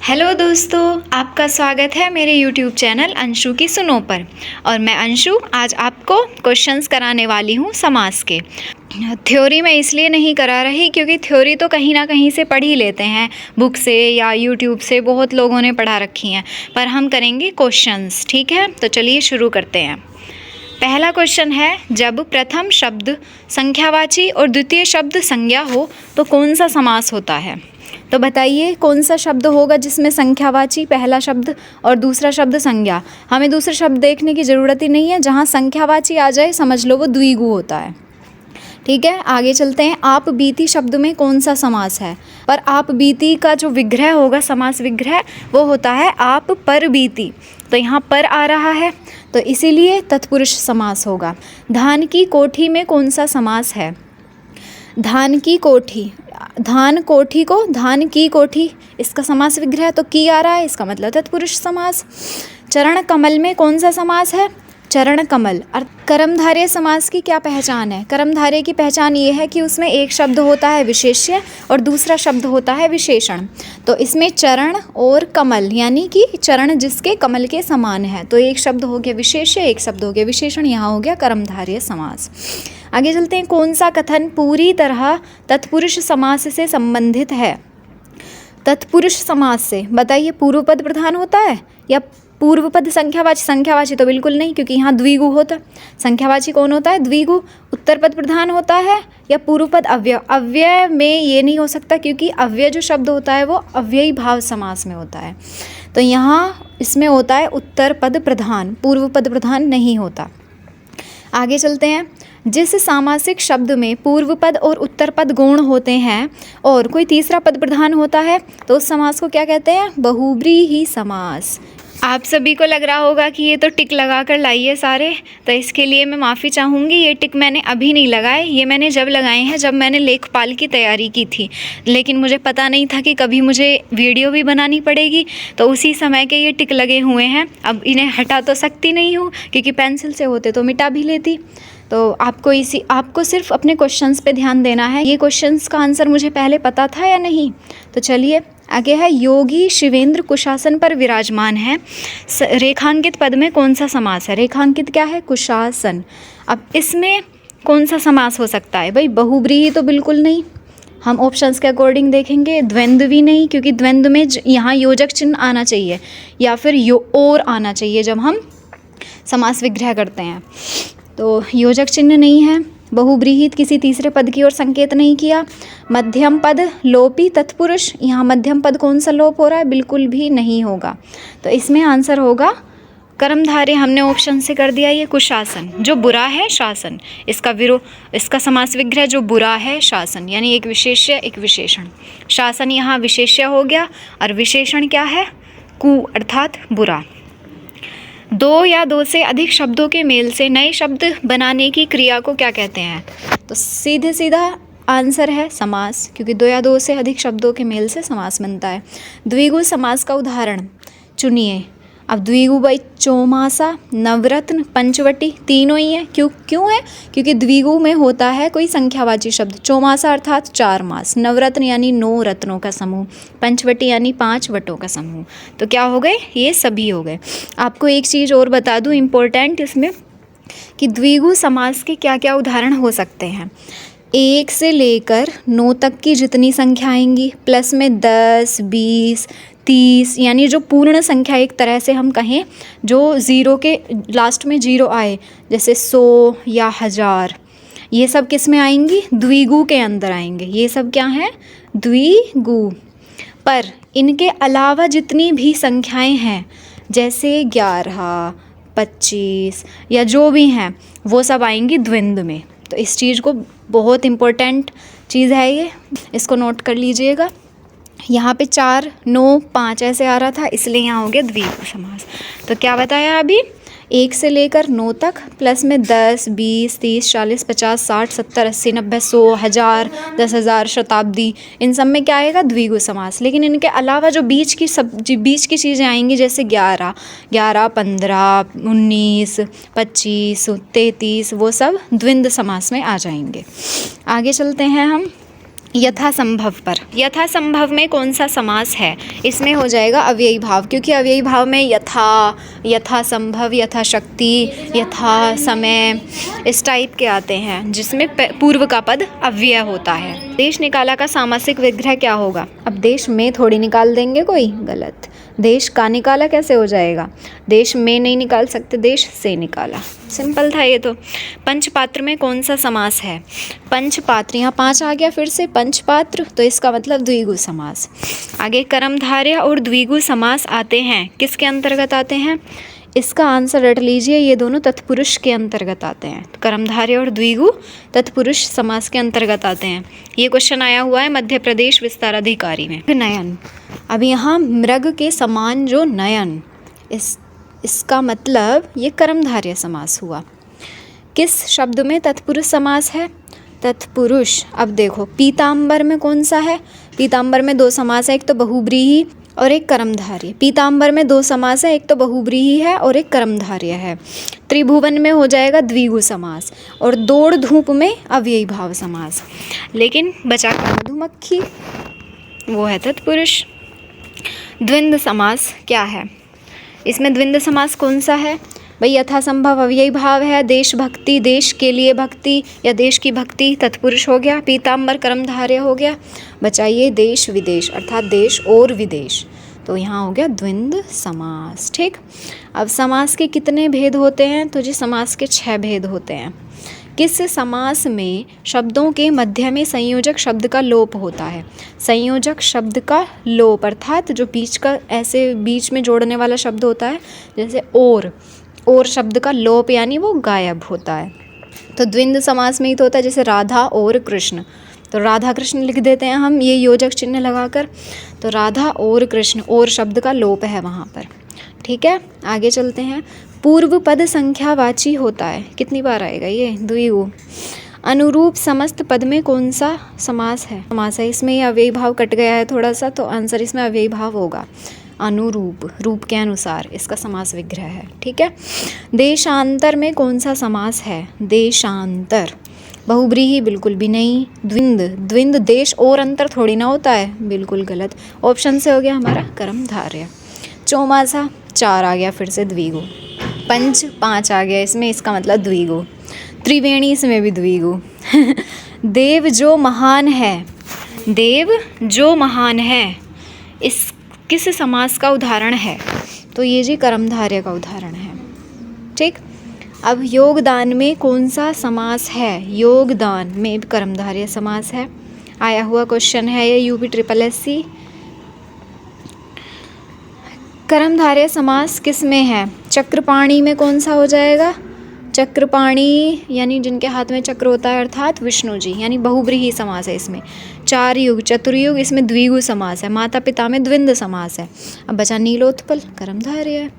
Hello दोस्तों, आपका स्वागत है मेरे YouTube चैनल अंशु की सुनो पर। और मैं अंशु आज आपको क्वेश्चंस कराने वाली हूँ समास के। थ्योरी में इसलिए नहीं करा रही क्योंकि थ्योरी तो कहीं ना कहीं से पढ़ ही लेते हैं, बुक से या YouTube से बहुत लोगों ने पढ़ा रखी हैं, पर हम करेंगे क्वेश्चंस। ठीक है, तो चलिए शुरू करते हैं। पहला क्वेश्चन है, जब प्रथम शब्द संख्यावाची और द्वितीय शब्द संज्ञा हो तो कौन सा समास होता है? तो बताइए कौन सा शब्द होगा जिसमें संख्यावाची पहला शब्द और दूसरा शब्द संज्ञा। हमें दूसरा शब्द देखने की ज़रूरत ही नहीं है, जहाँ संख्यावाची आ जाए समझ लो वो द्विगु होता है। ठीक है, आगे चलते हैं। आप बीती शब्द में कौन सा समास है? पर आप बीती का जो विग्रह होगा, समास विग्रह, वो होता है आप पर बीती। तो यहाँ पर आ रहा है तो इसीलिए तत्पुरुष समास होगा। धान की कोठी में कौन सा समास है? धान की कोठी, धान कोठी को धान की कोठी, इसका समास विग्रह तो की आ रहा है, इसका मतलब तत्पुरुष समास। चरण कमल में कौन सा समास है? चरण कमल। और कर्मधारय समास की क्या पहचान है? कर्मधारय की पहचान ये है कि उसमें एक शब्द होता है विशेष्य और दूसरा शब्द होता है विशेषण। तो इसमें चरण और कमल यानी कि चरण जिसके कमल के समान है, तो एक शब्द हो गया विशेष्य, एक शब्द हो गया विशेषण, यहाँ हो गया कर्मधारय समास। आगे चलते हैं। कौन सा कथन पूरी तरह तत्पुरुष समास से संबंधित है? तत्पुरुष समास से बताइए, पूर्व पद प्रधान होता है या पूर्व पद संख्यावाची? संख्यावाची तो बिल्कुल नहीं, क्योंकि यहाँ द्विगु होता है। संख्यावाची कौन होता है? द्विगु। उत्तर पद प्रधान होता है या पूर्व पद अव्यय? अव्यय में ये नहीं हो सकता, क्योंकि अव्यय जो शब्द होता है वो अव्ययी भाव समास में होता है। तो यहाँ इसमें होता है उत्तर पद प्रधान, पूर्व पद प्रधान नहीं होता। आगे चलते हैं। जिस सामासिक शब्द में पूर्व पद और उत्तर पद गौण होते हैं और कोई तीसरा पद प्रधान होता है तो उस समास को क्या कहते हैं? बहुब्रीहि समास। आप सभी को लग रहा होगा कि ये तो टिक लगा कर लाइए सारे, तो इसके लिए मैं माफ़ी चाहूँगी। ये टिक मैंने अभी नहीं लगाए, ये मैंने जब लगाए हैं जब मैंने लेखपाल की तैयारी की थी, लेकिन मुझे पता नहीं था कि कभी मुझे वीडियो भी बनानी पड़ेगी, तो उसी समय के ये टिक लगे हुए हैं। अब इन्हें हटा तो सकती नहीं हूँ, क्योंकि पेंसिल से होते तो मिटा भी लेती। तो आपको सिर्फ अपने क्वेश्चंस पे ध्यान देना है। ये क्वेश्चंस का आंसर मुझे पहले पता था या नहीं? तो चलिए आगे है। योगी शिवेंद्र कुशासन पर विराजमान है, रेखांकित पद में कौन सा समास है? रेखांकित क्या है? कुशासन। अब इसमें कौन सा समास हो सकता है? भाई बहुब्रीहि तो बिल्कुल नहीं, हम ऑप्शंस के अकॉर्डिंग देखेंगे। द्वंद्व भी नहीं, क्योंकि द्वंद्व में यहाँ योजक चिन्ह आना चाहिए या फिर और आना चाहिए जब हम समास विग्रह करते हैं। तो योजक चिन्ह नहीं है। बहुब्रीहित किसी तीसरे पद की ओर संकेत नहीं किया। मध्यम पद लोपी तत्पुरुष, यहाँ मध्यम पद कौन सा लोप हो रहा है? बिल्कुल भी नहीं होगा। तो इसमें आंसर होगा कर्मधारय। हमने ऑप्शन से कर दिया ये कुशासन, जो बुरा है शासन। इसका समास विग्रह जो बुरा है शासन, यानी एक विशेष्य एक विशेषण। शासन यहाँ विशेष्य हो गया और विशेषण क्या है? कु अर्थात बुरा। दो या दो से अधिक शब्दों के मेल से नए शब्द बनाने की क्रिया को क्या कहते हैं? तो सीधा आंसर है समास, क्योंकि दो या दो से अधिक शब्दों के मेल से समास बनता है। द्विगु समास का उदाहरण चुनिए। अब द्विगु भाई चौमासा, नवरत्न, पंचवटी तीनों ही है। क्यों है? क्योंकि द्विगु में होता है कोई संख्यावाची शब्द। चौमासा अर्थात 4 मास, नवरत्न यानी 9 रत्नों का समूह, पंचवटी यानी 5 वटों का समूह। तो क्या हो गए? ये सभी हो गए। आपको एक चीज़ और बता दूं इम्पोर्टेंट इसमें, कि द्विगु समास के क्या क्या उदाहरण हो सकते हैं। 1 से लेकर 9 तक की जितनी संख्या आएंगी, प्लस में 10, 20, 30, यानी जो पूर्ण संख्या एक तरह से हम कहें, जो ज़ीरो के लास्ट में जीरो आए, जैसे 100 या 1000, ये सब किस में आएंगी? द्विगु के अंदर आएंगे। ये सब क्या हैं? द्विगु। पर इनके अलावा जितनी भी संख्याएं हैं, जैसे 11, 25 या जो भी हैं, वो सब आएंगी द्वंद्व में। तो इस चीज़ को, बहुत इम्पोर्टेंट चीज़ है ये, इसको नोट कर लीजिएगा। यहाँ पे 4, 9, 5 ऐसे आ रहा था, इसलिए यहाँ हो गया द्विगु समास। तो क्या बताया अभी? 1 से लेकर 9 तक, प्लस में 10, 20, 30, 40, 50, 60, 70, 80, 90, 100, 1000, 10,000, शताब्दी, इन सब में क्या आएगा? द्विगु समास। लेकिन इनके अलावा जो बीच की चीज़ें आएंगी, जैसे 11, 15, 19, 25, 33, वो सब द्वंद्व समास में आ जाएंगे। आगे चलते हैं हम। यथासंभव पर। यथासंभव में कौन सा समास है? इसमें हो जाएगा अव्ययी भाव, क्योंकि अव्ययी भाव में यथासंभव, यथाशक्ति, यथा समय इस टाइप के आते हैं, जिसमें पूर्व का पद अव्यय होता है। देश निकाला का सामासिक विग्रह क्या होगा? अब देश में थोड़ी निकाल देंगे कोई, गलत। देश का निकाला कैसे हो जाएगा? देश में नहीं निकाल सकते, देश से निकाला। सिंपल था ये तो। पंचपात्र में कौन सा समास है? पंचपात्र, यहाँ 5 आ गया फिर से, पंचपात्र, तो इसका मतलब द्विगु समास। आगे कर्मधारय और द्विगु समास आते हैं, किसके अंतर्गत आते हैं? इसका आंसर रट लीजिए, ये दोनों तत्पुरुष के अंतर्गत आते हैं। तो कर्मधारय और द्विगु तत्पुरुष समास के अंतर्गत आते हैं। ये क्वेश्चन आया हुआ है मध्य प्रदेश विस्ताराधिकारी में। नयन, अब यहाँ मृग के समान जो नयन, इसका मतलब ये कर्मधारय समास हुआ। किस शब्द में तत्पुरुष समास है? तत्पुरुष। अब देखो पीताम्बर में कौन सा है? पीताम्बर में 2 समास है, एक तो बहुब्रीहि और एक कर्मधारय। पीताम्बर में 2 समास है, एक तो बहुब्रीहि है और एक कर्मधारय है। त्रिभुवन में हो जाएगा द्विगु समास, और दौड़ धूप में अव्ययी भाव समास। लेकिन बचा मधुमक्खी, वो है तत्पुरुष। द्वंद्व समास क्या है? इसमें द्वंद्व समास कौन सा है भाई? यथासंभव अव्ययी भाव है, देशभक्ति, देश के लिए भक्ति या देश की भक्ति तत्पुरुष हो गया, पीताम्बर कर्मधारय हो गया। बचाइए देश विदेश, अर्थात देश और विदेश, तो यहाँ हो गया द्वंद्व समास। ठीक, अब समास के कितने भेद होते हैं? तो जी समास के 6 भेद होते हैं। किस समास में शब्दों के मध्य में संयोजक शब्द का लोप होता है? संयोजक शब्द का लोप, अर्थात जो बीच का ऐसे बीच में जोड़ने वाला शब्द होता है, जैसे और शब्द का लोप, यानी वो गायब होता है। तो द्वंद्व समास में ही तो होता है, जैसे राधा और कृष्ण, तो राधा कृष्ण लिख देते हैं हम ये योजक चिन्ह लगाकर, तो राधा और कृष्ण, और शब्द का लोप है वहाँ पर। ठीक है, आगे चलते हैं। पूर्व पद संख्यावाची होता है, कितनी बार आएगा ये? द्विगु। अनुरूप समस्त पद में कौन सा समास है? समास है, इसमें अव्ययी भाव कट गया है थोड़ा सा, तो आंसर इसमें अव्ययी भाव होगा। अनुरूप, रूप के अनुसार इसका समास विग्रह है। ठीक है, देशांतर में कौन सा समास है? देशांतर। बहुब्रीहि, बिल्कुल भी नहीं। द्विंद, देश और अंतर थोड़ी ना होता है, बिल्कुल गलत। ऑप्शन से हो गया हमारा कर्मधारय। चौमासा 4 आ गया फिर से द्विगु। पंच 5 आ गया इसमें, इसका मतलब द्विगु। त्रिवेणी, इसमें भी द्विगु। देव जो महान है, देव जो महान है, इस किस समास का उदाहरण है? तो ये जी कर्मधारय का उदाहरण है। ठीक, अब योगदान में कौन सा समास है? योगदान में कर्मधारय समास है, आया हुआ क्वेश्चन है ये UPSSC। कर्मधारय समास किस में है? चक्रपाणी में कौन सा हो जाएगा? चक्रपाणी यानी जिनके हाथ में चक्र होता है, अर्थात विष्णु जी, यानी बहुब्रीहि समास है इसमें। 4 युग, चतुर्युग, इसमें द्विगु समास है। माता पिता में द्वंद्व समास है। अब बचा नीलोत्पल, कर्मधारय है।